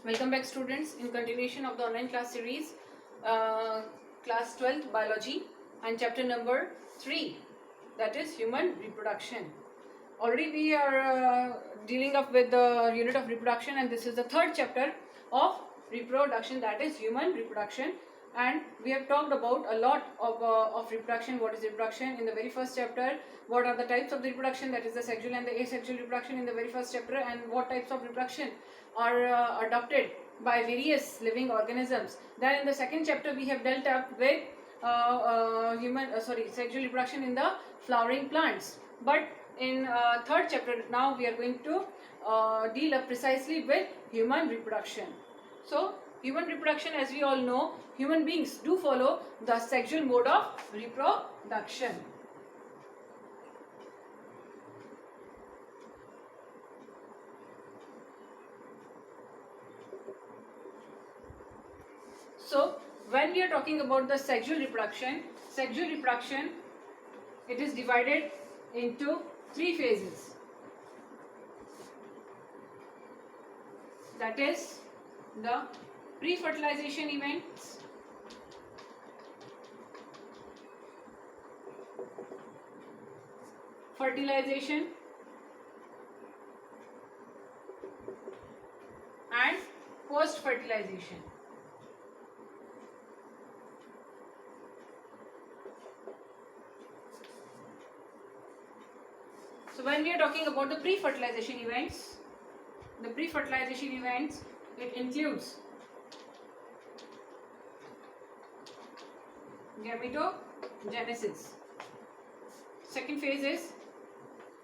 Welcome back, students, in continuation of the online class series, class 12th biology and chapter number 3, that is human reproduction. Already we are dealing up with the unit of reproduction, and this is the third chapter of reproduction, that is human reproduction. And we have talked about a lot of reproduction. What is reproduction in the very first chapter? What are the types of the reproduction, that is the sexual and the asexual reproduction in the very first chapter, and what types of reproduction are adopted by various living organisms. Then in the second chapter we have dealt up with sexual reproduction in the flowering plants. But in third chapter now we are going to deal up precisely with human reproduction. So human reproduction, as we all know, human beings do follow the sexual mode of reproduction. So when we are talking about the sexual reproduction, it is divided into 3 phases. That is the pre-fertilization events, fertilization, and post-fertilization. So when we are talking about the pre-fertilization events, it includes gametogenesis. Second phase is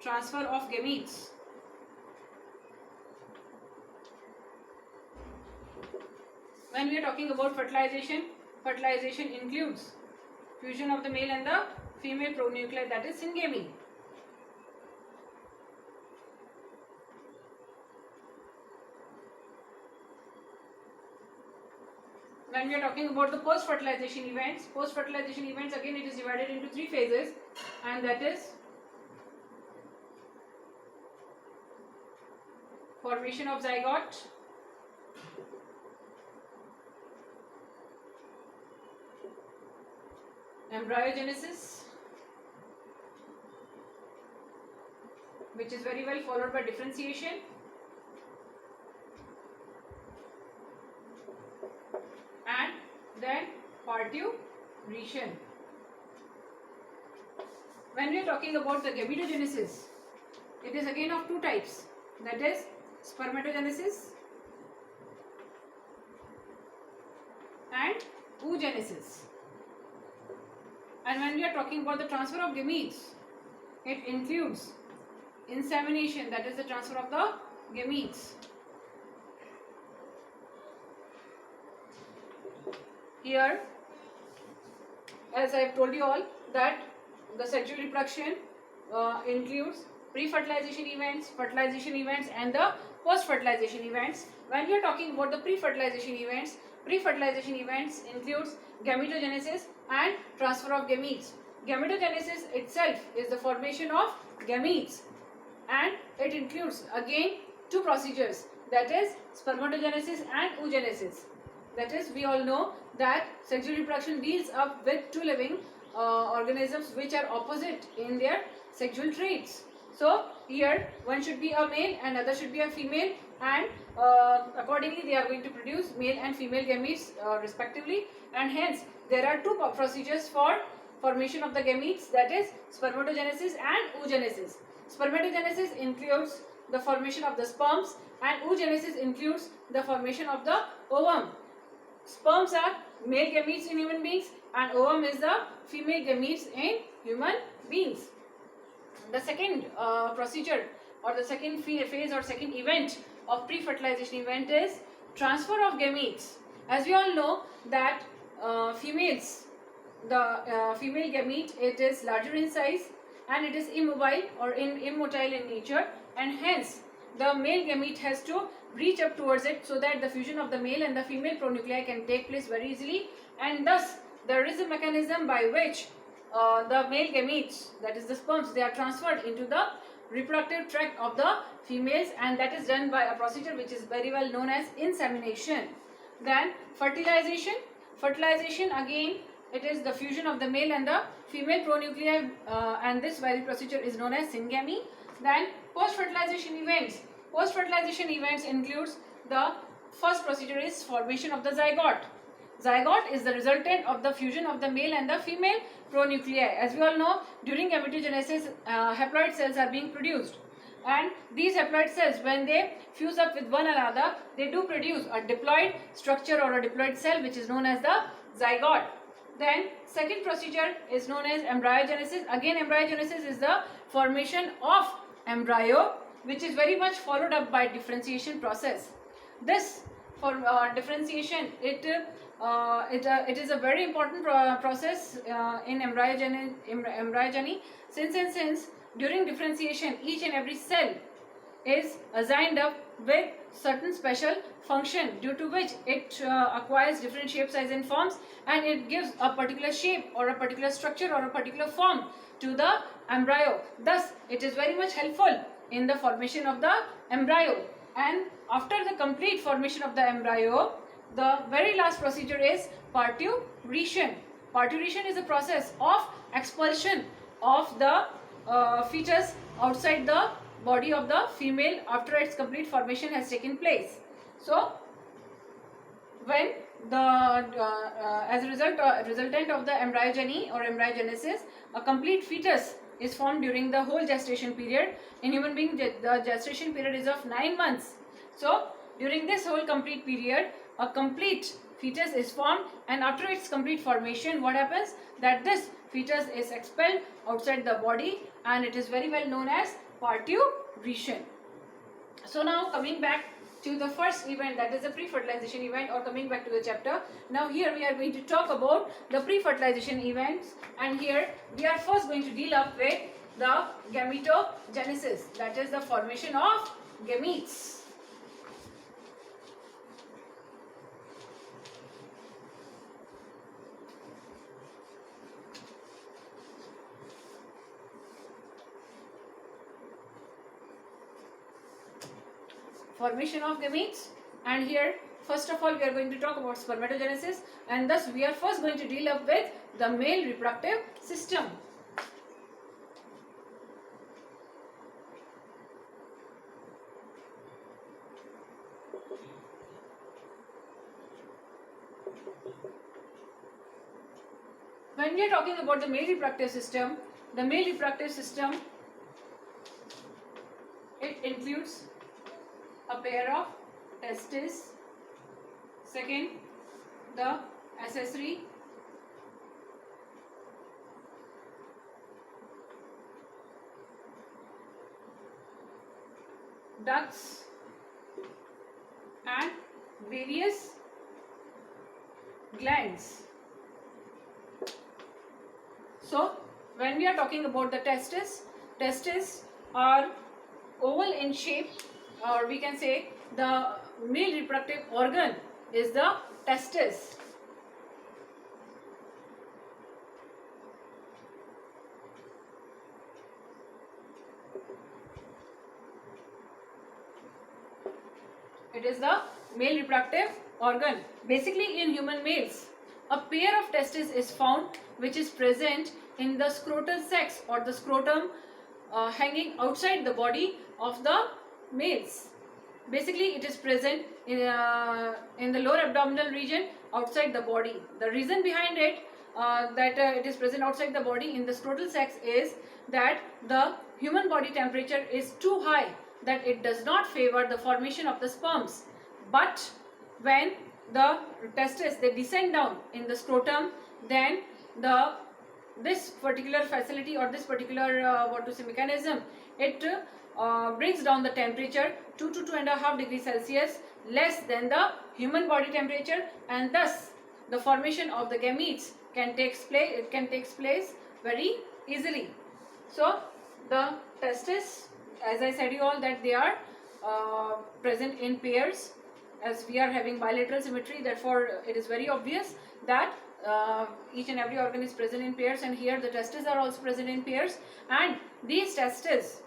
transfer of gametes. When we are talking about fertilization includes fusion of the male and the female pronuclei, that is syngamy. When we are talking about the post-fertilization events, again it is divided into 3 phases, and that is formation of zygote, embryogenesis, which is very well followed by differentiation, and then parturition. When we are talking about the gametogenesis, it is again of 2 types, that is spermatogenesis and oogenesis. And when we are talking about the transfer of gametes, it includes insemination, that is the transfer of the gametes. Here, as I have told you all, that the sexual reproduction includes pre-fertilization events, fertilization events, and the post-fertilization events. When we are talking about the pre-fertilization events includes gametogenesis and transfer of gametes. Gametogenesis itself is the formation of gametes, and it includes again 2 procedures, that is spermatogenesis and oogenesis. That is, we all know that sexual reproduction deals up with 2 living organisms which are opposite in their sexual traits. So here one should be a male and other should be a female, and accordingly they are going to produce male and female gametes respectively, and hence there are 2 procedures for formation of the gametes, that is spermatogenesis and oogenesis. Spermatogenesis includes the formation of the sperms, and oogenesis includes the formation of the ovum. Sperms are male gametes in human beings, and ovum is the female gametes in human beings. The second procedure, or the second phase or second event of pre-fertilization event is transfer of gametes. As we all know that females, the female gamete, it is larger in size and it is immobile or immotile in nature, and hence the male gamete has to reach up towards it so that the fusion of the male and the female pronuclei can take place very easily, and thus there is a mechanism by which the male gametes, that is the sperms, they are transferred into the reproductive tract of the females, and that is done by a procedure which is very well known as insemination. Then fertilization. Fertilization, again, it is the fusion of the male and the female pronuclei, and this very procedure is known as syngamy. Then post-fertilization events. Post-fertilization events includes the first procedure is formation of the zygote. Zygote is the resultant of the fusion of the male and the female pronuclei. As we all know, during gametogenesis, haploid cells are being produced, and these haploid cells, when they fuse up with one another, they do produce a diploid structure or a diploid cell which is known as the zygote. Then second procedure is known as embryogenesis. Again, embryogenesis is the formation of embryo, which is very much followed up by differentiation process. This for differentiation, it is a very important process in embryogeny, since during differentiation each and every cell is assigned up with certain special function, due to which it acquires different shape, size and forms, and it gives a particular shape or a particular structure or a particular form to the embryo. Thus it is very much helpful in the formation of the embryo. And after the complete formation of the embryo, the very last procedure is parturition. Parturition is a process of expulsion of the fetus outside the body of the female after its complete formation has taken place. So when the as a resultant of the embryogeny or embryogenesis, a complete fetus is formed during the whole gestation period. In human being, the gestation period is of 9 months. So during this whole complete period, a complete fetus is formed, and after its complete formation, what happens, that this fetus is expelled outside the body, and it is very well known as parturition. So now coming back to the first event, that is the pre-fertilization event, or coming back to the chapter. Now here we are going to talk about the pre-fertilization events, and here we are first going to deal up with the gametogenesis, that is the formation of gametes. Formation of gametes, and here first of all we are going to talk about spermatogenesis, and thus we are first going to deal up with the male reproductive system. When we are talking about the male reproductive system, it includes a pair of testes, second the accessory ducts and various glands. So when we are talking about the testes are oval in shape, or we can say the male reproductive organ is the testis. It is the male reproductive organ. Basically, in human males, a pair of testes is found which is present in the scrotal sacs or the scrotum hanging outside the body of the males. Basically, it is present in the lower abdominal region outside the body. The reason behind it that it is present outside the body in the scrotal sacs is that the human body temperature is too high, that it does not favor the formation of the sperms. But when the testes they descend down in the scrotum, then this particular facility or this particular mechanism, it brings down the temperature 2 to 2.5 degrees Celsius less than the human body temperature, and thus the formation of the gametes can take place very easily. So the testes, as I said you all, that they are present in pairs. As we are having bilateral symmetry, therefore it is very obvious that each and every organ is present in pairs, and here the testes are also present in pairs, and these testes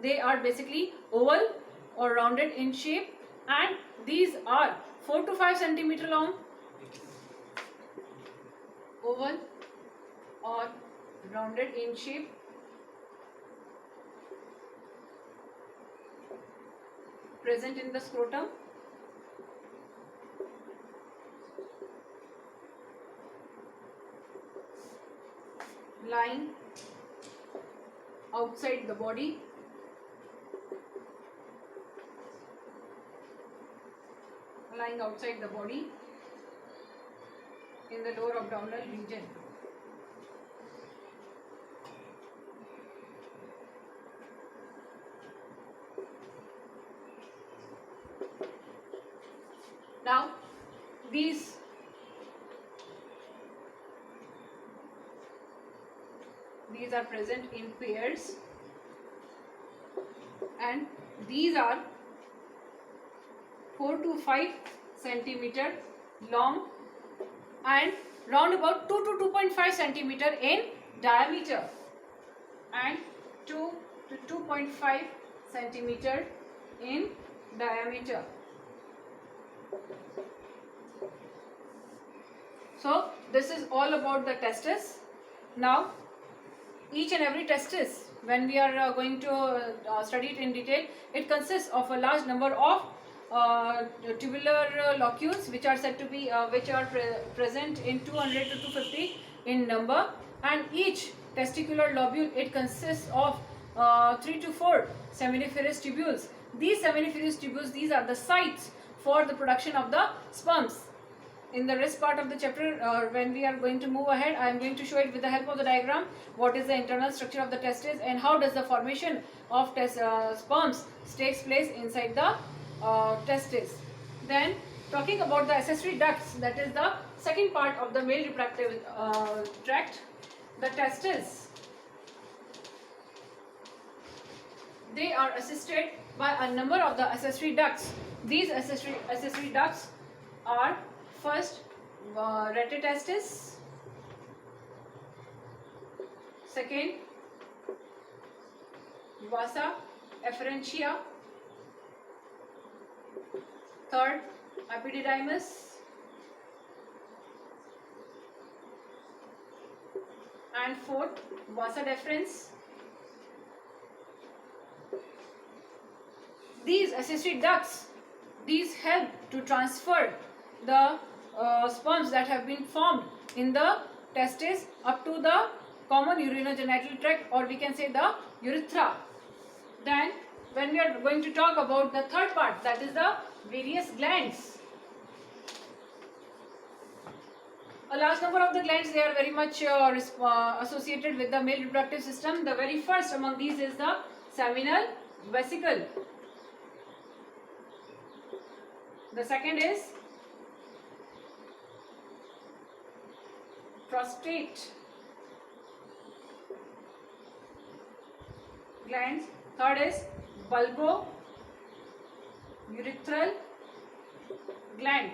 They are basically oval or rounded in shape, and these are 4 to 5 centimeter long, oval or rounded in shape, present in the scrotum. Lying outside the body, lying outside the body in the lower abdominal region. Now these are present in pairs, and these are 4 to 5 centimeter long and round about 2 to 2.5 centimeter in diameter, and 2 to 2.5 centimeter in diameter. So this is all about the testis. Now each and every testis, when we are going to study it in detail, it consists of a large number of tubular locules, which are said to be present in 200 to 250 in number, and each testicular lobule, it consists of 3 to 4 seminiferous tubules. These seminiferous tubules, these are the sites for the production of the sperms. In the rest part of the chapter, when we are going to move ahead, I am going to show it with the help of the diagram what is the internal structure of the testis and how does the formation of sperms takes place inside the testis. Then talking about the accessory ducts, that is the second part of the male reproductive tract, the testes. They are assisted by a number of the accessory ducts. These accessory ducts are first retrotestis, second vasa efferentia, third epididymis, and fourth vasa deferens. These accessory ducts, these help to transfer the sperms that have been formed in the testis up to the common urinogenital tract, or we can say the urethra. Then when we are going to talk about the third part, that is the various glands. A large number of the glands, they are very much associated with the male reproductive system. The very first among these is the seminal vesicle. The second is prostate glands. Third is bulbo-urethral gland.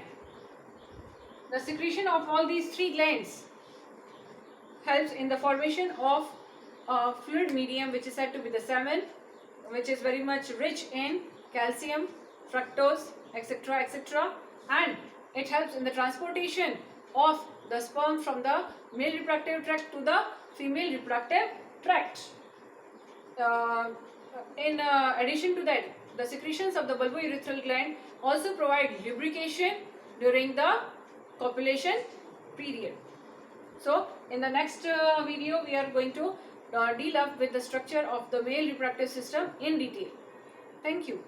The secretion of all these three glands helps in the formation of a fluid medium, which is said to be the semen, which is very much rich in calcium, fructose, etc., etc., and it helps in the transportation of the sperm from the male reproductive tract to the female reproductive tract. In addition to that, the secretions of the bulbourethral gland also provide lubrication during the copulation period. So in the next video, we are going to deal up with the structure of the male reproductive system in detail. Thank you.